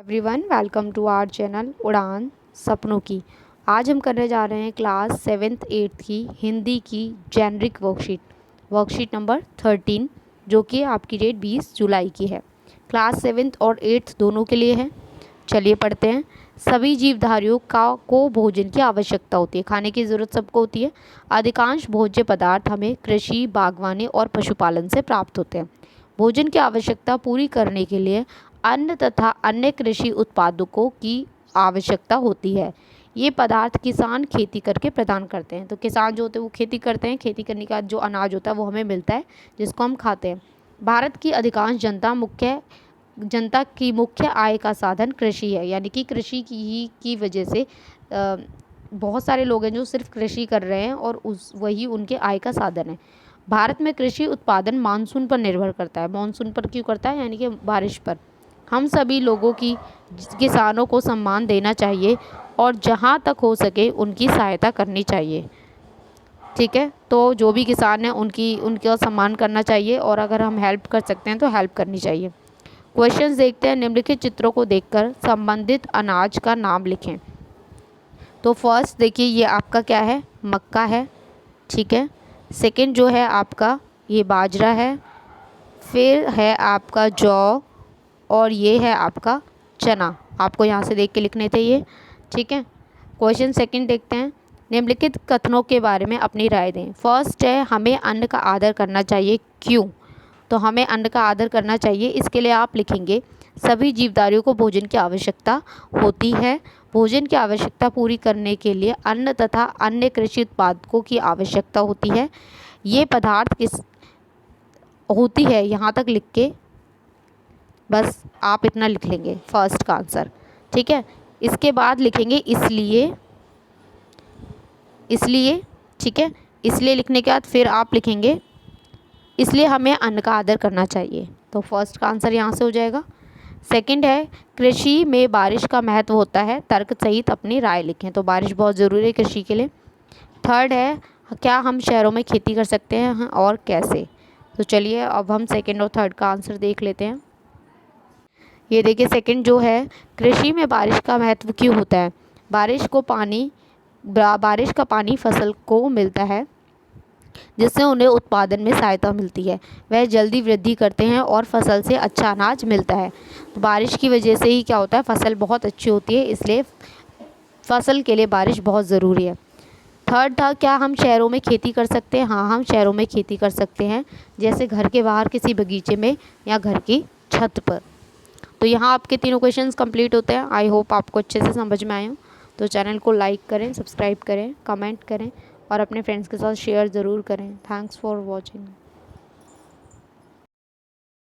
Everyone, welcome to our channel उड़ान सपनों की। आज हम करने जा रहे हैं क्लास 7th 8th की हिंदी की जेनरिक वर्कशीट नंबर 13, जो कि आपकी डेट 20 जुलाई की है। क्लास 7th और 8th दोनों के लिए है। चलिए पढ़ते हैं। सभी जीवधारियों को भोजन की आवश्यकता होती है, खाने की ज़रूरत सबको होती है। अधिकांश भोज्य पदार्थ हमें कृषि, बागवानी और पशुपालन से प्राप्त होते हैं। भोजन की आवश्यकता पूरी करने के लिए अन्न तथा अन्य कृषि उत्पादकों की आवश्यकता होती है। ये पदार्थ किसान खेती करके प्रदान करते हैं। तो किसान जो होते हैं वो खेती करते हैं, खेती करने का जो अनाज होता है वो हमें मिलता है, जिसको हम खाते हैं। भारत की अधिकांश जनता की मुख्य आय का साधन कृषि है, यानी कि कृषि की वजह से बहुत सारे लोग हैं जो सिर्फ कृषि कर रहे हैं और वही उनके आय का साधन है। भारत में कृषि उत्पादन मानसून पर निर्भर करता है। मानसून पर क्यों करता है? यानी कि बारिश पर। हम सभी लोगों की किसानों को सम्मान देना चाहिए और जहाँ तक हो सके उनकी सहायता करनी चाहिए। ठीक है, तो जो भी किसान हैं उनका सम्मान करना चाहिए और अगर हम हेल्प कर सकते हैं तो हेल्प करनी चाहिए। क्वेश्चंस देखते हैं। निम्नलिखित चित्रों को देखकर संबंधित अनाज का नाम लिखें। तो फर्स्ट देखिए, ये आपका क्या है? मक्का है। ठीक है। सेकंड जो है आपका ये बाजरा है। फिर है आपका जौ और ये है आपका चना। आपको यहाँ से देख के लिखने थे ये। ठीक है। क्वेश्चन सेकंड देखते हैं। निम्नलिखित कथनों के बारे में अपनी राय दें। फर्स्ट है, हमें अन्न का आदर करना चाहिए। क्यों? तो हमें अन्न का आदर करना चाहिए, इसके लिए आप लिखेंगे सभी जीवधारियों को भोजन की आवश्यकता होती है। भोजन की आवश्यकता पूरी करने के लिए अन्न तथा अन्य कृषि उत्पादकों की आवश्यकता होती है। ये पदार्थ किस होती है, यहाँ तक लिख के बस आप इतना लिख लेंगे फर्स्ट का आंसर। ठीक है। इसके बाद लिखेंगे इसलिए। ठीक है। इसलिए लिखने के बाद फिर आप लिखेंगे इसलिए हमें अन्न का आदर करना चाहिए। तो फर्स्ट का आंसर यहाँ से हो जाएगा। सेकंड है, कृषि में बारिश का महत्व होता है। तर्क सहित अपनी राय लिखें। तो बारिश बहुत ज़रूरी है कृषि के लिए। थर्ड है, क्या हम शहरों में खेती कर सकते हैं और कैसे? तो चलिए अब हम सेकंड और थर्ड का आंसर देख लेते हैं। ये देखिए, सेकंड जो है, कृषि में बारिश का महत्व क्यों होता है? बारिश का पानी फसल को मिलता है, जिससे उन्हें उत्पादन में सहायता मिलती है। वह जल्दी वृद्धि करते हैं और फसल से अच्छा अनाज मिलता है। तो बारिश की वजह से ही क्या होता है, फसल बहुत अच्छी होती है, इसलिए फसल के लिए बारिश बहुत ज़रूरी है। थर्ड था, क्या हम शहरों में खेती कर सकते हैं? हाँ, हम शहरों में खेती कर सकते हैं, जैसे घर के बाहर किसी बगीचे में या घर की छत पर। तो यहाँ आपके तीनों क्वेश्चंस कंप्लीट होते हैं। आई होप आपको अच्छे से समझ में आए हो। तो चैनल को लाइक करें, सब्सक्राइब करें, कमेंट करें और अपने फ्रेंड्स के साथ शेयर ज़रूर करें। Thanks for watching.